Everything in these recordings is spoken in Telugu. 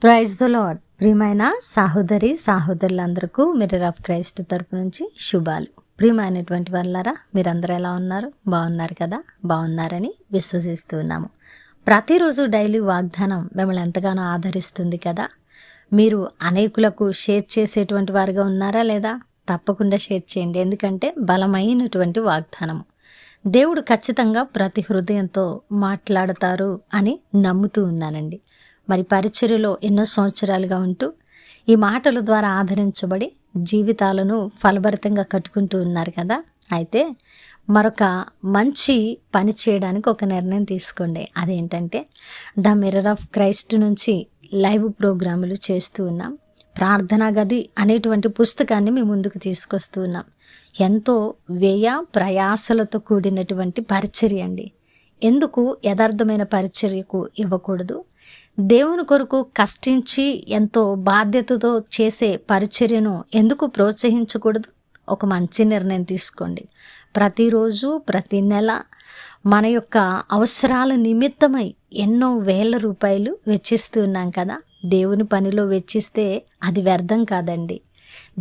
Praise the lord. ప్రియమైన సహోదరి సహోదరులందరికీ మిర్రర్ ఆఫ్ క్రైస్ట్ తరపు నుంచి శుభాలు. ప్రియమైనటువంటి వాళ్ళారా, మీరందరూ ఎలా ఉన్నారు? బాగున్నారు కదా? బాగున్నారని విశ్వసిస్తూ ఉన్నాము. ప్రతిరోజు డైలీ వాగ్దానం మిమ్మల్ని ఎంతగానో ఆదరిస్తుంది కదా. మీరు అనేకులకు షేర్ చేసేటువంటి వారుగా ఉన్నారా లేదా? తప్పకుండా షేర్ చేయండి, ఎందుకంటే బలమైనటువంటి వాగ్దానము. దేవుడు ఖచ్చితంగా ప్రతి హృదయంతో మాట్లాడతారు అని నమ్ముతూ ఉన్నానండి. మరి పరిచర్యలో ఎన్నో సంవత్సరాలుగా ఉంటూ ఈ మాటల ద్వారా ఆదరించబడి జీవితాలను ఫలభరితంగా కట్టుకుంటూ ఉన్నారు కదా. అయితే మరొక మంచి పని చేయడానికి ఒక నిర్ణయం తీసుకోండి. అదేంటంటే ద మిర్రర్ ఆఫ్ క్రైస్ట్ నుంచి లైవ్ ప్రోగ్రాములు చేస్తూ ఉన్నాం. ప్రార్థనా గది అనేటువంటి పుస్తకాన్ని మీ ముందుకు తీసుకొస్తూ ఉన్నాం. ఎంతో వ్యయ ప్రయాసలతో కూడినటువంటి పరిచర్య అండి. ఎందుకు యథార్థమైన పరిచర్యకు ఇవ్వకూడదు? దేవుని కొరకు కష్టించి ఎంతో బాధ్యతతో చేసే పరిచర్యను ఎందుకు ప్రోత్సహించకూడదు? ఒక మంచి నిర్ణయం తీసుకోండి. ప్రతిరోజు ప్రతి నెల మన యొక్క అవసరాల నిమిత్తమై ఎన్నో వేల రూపాయలు వెచ్చిస్తూ ఉన్నాం కదా. దేవుని పనిలో వెచ్చిస్తే అది వ్యర్థం కాదండి.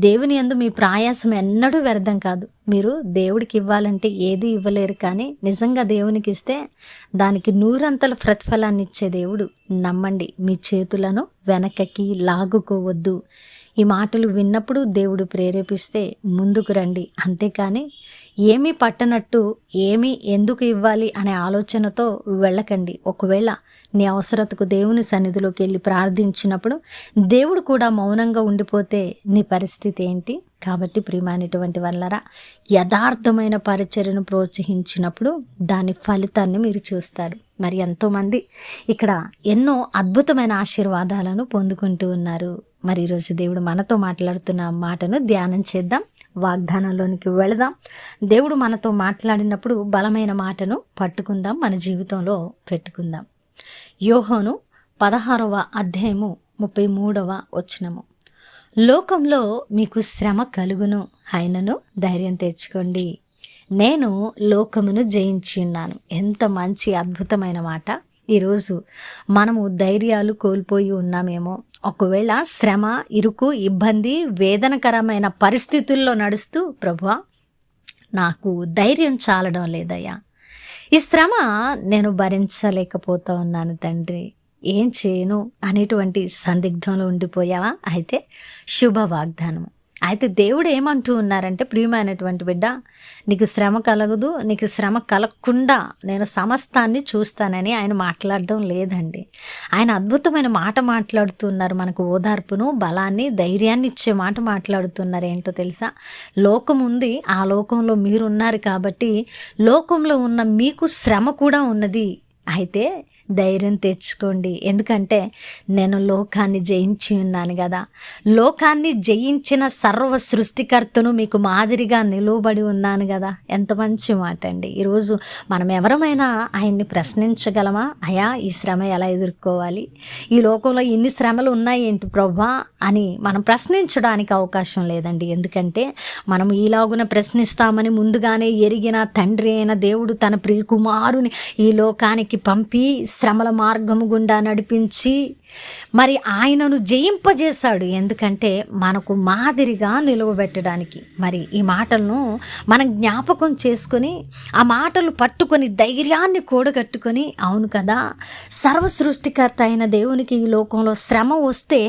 దేవుని యందు మీ ప్రయాసం ఎన్నడూ వ్యర్థం కాదు. మీరు దేవుడికి ఇవ్వాలంటే ఏది ఇవ్వలేరు, కానీ నిజంగా దేవునికి ఇస్తే దానికి 100 ప్రతిఫలాన్ని ఇచ్చే దేవుడు. నమ్మండి, మీ చేతులను వెనకకి లాగుకోవద్దు. ఈ మాటలు విన్నప్పుడు దేవుడు ప్రేరేపిస్తే ముందుకు రండి, అంతేకాని ఏమీ పట్టనట్టు ఏమీ ఎందుకు ఇవ్వాలి అనే ఆలోచనతో వెళ్ళకండి. ఒకవేళ నీ అవసరతకు దేవుని సన్నిధిలోకి వెళ్ళి ప్రార్థించినప్పుడు దేవుడు కూడా మౌనంగా ఉండిపోతే నీ పరిస్థితి ఏంటి? కాబట్టి ప్రియమైనటువంటి వాళ్ళరా, యథార్థమైన పరిచర్యను ప్రోత్సహించినప్పుడు దాని ఫలితాన్ని మీరు చూస్తారు. మరి ఎంతోమంది ఇక్కడ ఎన్నో అద్భుతమైన ఆశీర్వాదాలను పొందుకుంటూ ఉన్నారు. మరి ఈరోజు దేవుడు మనతో మాట్లాడుతున్న మాటను ధ్యానం చేద్దాం, వాగ్దానంలోనికి వెళదాం. దేవుడు మనతో మాట్లాడినప్పుడు బలమైన మాటను పట్టుకుందాం, మన జీవితంలో పెట్టుకుందాం. యోహాను 16వ అధ్యాయము 33వ వచనము. లోకంలో మీకు శ్రమ కలుగును, అయినను ధైర్యం తెచ్చుకోండి, నేను లోకమును జయించి ఉన్నాను. ఎంత మంచి అద్భుతమైన మాట. ఈరోజు మనము ధైర్యాలు కోల్పోయి ఉన్నామేమో. ఒకవేళ శ్రమ, ఇరుకు, ఇబ్బంది, వేదనకరమైన పరిస్థితుల్లో నడుస్తూ, ప్రభువా నాకు ధైర్యం చాలడం లేదయ్యా, ఈ శ్రమ నేను భరించలేకపోతా ఉన్నాను తండ్రి, ఏం చేయను అనేటువంటి సందిగ్ధంలో ఉండిపోయావా? అయితే శుభ వాగ్దానము. అయితే దేవుడు ఏమంటూ ఉన్నారంటే, ప్రియమైనటువంటి బిడ్డ, నీకు శ్రమ కలగదు, నీకు శ్రమ కలగకుండా నేను సమస్తాన్ని చూస్తానని ఆయన మాట్లాడడం లేదండి. ఆయన అద్భుతమైన మాట మాట్లాడుతున్నారు. మనకు ఓదార్పును, బలాన్ని, ధైర్యాన్ని ఇచ్చే మాట మాట్లాడుతున్నారు. ఏంటో తెలుసా? లోకం ఉంది, ఆ లోకంలో మీరున్నారు కాబట్టి లోకంలో ఉన్న మీకు శ్రమ కూడా ఉన్నది. అయితే ధైర్యం తెచ్చుకోండి, ఎందుకంటే నేను లోకాన్ని జయించి ఉన్నాను కదా. లోకాన్ని జయించిన సర్వ సృష్టికర్తను మీకు మాదిరిగా నిలువబడి ఉన్నాను కదా. ఎంత మంచి మాట అండి. ఈరోజు మనం ఎవరమైనా ఆయన్ని ప్రశ్నించగలమా? అయా, ఈ శ్రమ ఎలా ఎదుర్కోవాలి, ఈ లోకంలో ఇన్ని శ్రమలు ఉన్నాయి ఏంటి ప్రభువా అని మనం ప్రశ్నించడానికి అవకాశం లేదండి. ఎందుకంటే మనం ఈలాగున ప్రశ్నిస్తామని ముందుగానే ఎరిగిన తండ్రి అయిన దేవుడు తన ప్రియకుమారుని ఈ లోకానికి పంపి శ్రమల మార్గము గుండా నడిపించి మరి ఆయనను జయింపజేశాడు. ఎందుకంటే మనకు మాదిరిగా నిలువబెట్టడానికి. మరి ఈ మాటలను మనం జ్ఞాపకం చేసుకొని ఆ మాటలు పట్టుకొని ధైర్యాన్ని కూడగట్టుకొని, అవును కదా, సర్వ సృష్టికర్త అయిన దేవునికి ఈ లోకంలో శ్రమ వస్తే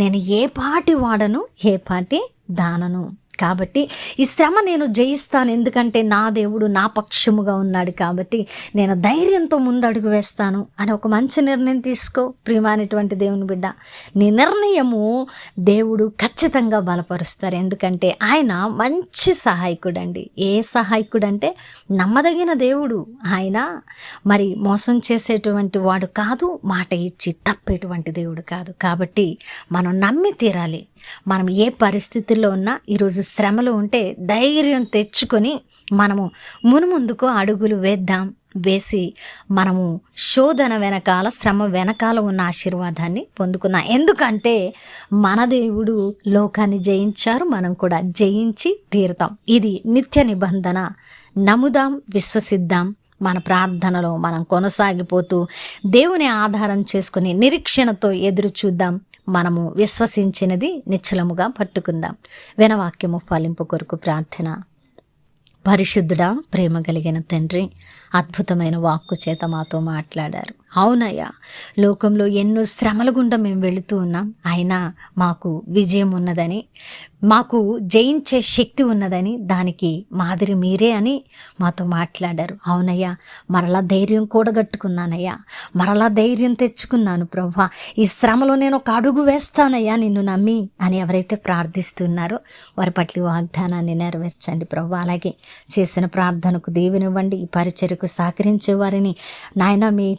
నేను ఏ పాటి వాడను, ఏ పాటి దానను. కాబట్టి ఈ శ్రమ నేను జయిస్తాను, ఎందుకంటే నా దేవుడు నా పక్షముగా ఉన్నాడు. కాబట్టి నేను ధైర్యంతో ముందడుగు వేస్తాను అని ఒక మంచి నిర్ణయం తీసుకో. ప్రియమైనటువంటి దేవుని బిడ్డ, నీ నిర్ణయము దేవుడు ఖచ్చితంగా బలపరుస్తారు. ఎందుకంటే ఆయన మంచి సహాయకుడు అండి. ఏ సహాయకుడు అంటే నమ్మదగిన దేవుడు. ఆయన మరి మోసం చేసేటువంటి వాడు కాదు, మాట ఇచ్చి తప్పేటువంటి దేవుడు కాదు. కాబట్టి మనం నమ్మి తీరాలి. మనం ఏ పరిస్థితుల్లో ఉన్నా, ఈరోజు శ్రమలు ఉంటే ధైర్యం తెచ్చుకొని మనము మునుముందుకు అడుగులు వేసి మనము శోధన వెనకాల, శ్రమ వెనకాల ఉన్న ఆశీర్వాదాన్ని పొందుకున్నాం. ఎందుకంటే మన దేవుడు లోకాన్ని జయించారు, మనం కూడా జయించి తీరుతాం. ఇది నిత్య నిబంధన. నమ్ముదాం, విశ్వసిద్దాం. మన ప్రార్థనలో మనం కొనసాగిపోతూ దేవుని ఆధారం చేసుకుని నిరీక్షణతో ఎదురు చూద్దాం. మనము విశ్వసించినది నిశ్చలముగా పట్టుకుందాం. వినవాక్యము ఫలింపు కొరకు ప్రార్థన. పరిశుద్ధుడా, ప్రేమ కలిగిన తండ్రి, అద్భుతమైన వాక్కు చేత మాతో మాట్లాడారు. అవునయ్యా, లోకంలో ఎన్నో శ్రమల గుండా మేము వెళుతూ ఉన్నాం, అయినా మాకు విజయం ఉన్నదని, మాకు జయించే శక్తి ఉన్నదని, దానికి మాదిరి మీరే అని మాతో మాట్లాడారు. అవునయ్యా, మరలా ధైర్యం కూడగట్టుకున్నానయ్యా, మరలా ధైర్యం తెచ్చుకున్నాను ప్రభువా. ఈ శ్రమలో నేను ఒక అడుగు వేస్తానయ్యా నిన్ను నమ్మి అని ఎవరైతే ప్రార్థిస్తున్నారో వారి పట్ల వాగ్దానాన్ని నెరవేర్చండి ప్రభువా. అలాగే చేసిన ప్రార్థనకు దీవెనివ్వండి. ఈ పరిచర్యకు సహకరించే వారిని నాయన మీ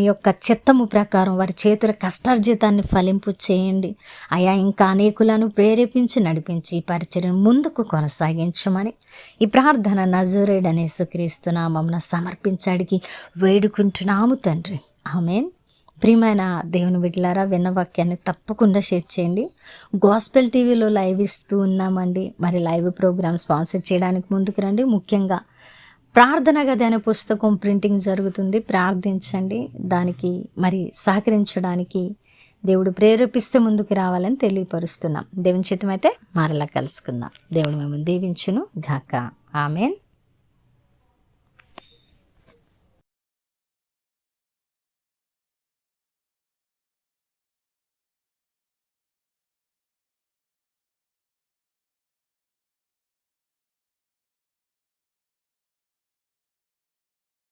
యొక్క చిత్తము ప్రకారం వారి చేతుల కష్టార్జితాన్ని ఫలింపు చేయండి అయా. ఇంకా అనేకులను ప్రేరేపించి నడిపించి ఈ పరిచర్యను ముందుకు కొనసాగించమని ఈ ప్రార్థన నజరేయుడైన యేసుక్రీస్తు నామమున సమర్పించడికి వేడుకుంటున్నాము తండ్రి. ఆమేన్. ప్రియమైన దేవుని బిడ్డలారా, విన్న వాక్యాన్ని తప్పకుండా షేర్ చేయండి. గాస్పెల్ టీవీలో లైవ్ ఇస్తూ ఉన్నామండి. మరి లైవ్ ప్రోగ్రామ్ స్పాన్సర్ చేయడానికి ముందుకు రండి. ముఖ్యంగా ప్రార్థన గది అనే పుస్తకం ప్రింటింగ్ జరుగుతుంది, ప్రార్థించండి. దానికి మరి సహకరించడానికి దేవుడు ప్రేరేపిస్తే ముందుకు రావాలని తెలియపరుస్తున్నాం. దేవుని చిత్తమైతే మరలా కలుసుకుందాం. దేవుడు మిమ్మల్ని దీవించును గాక. ఆమేన్.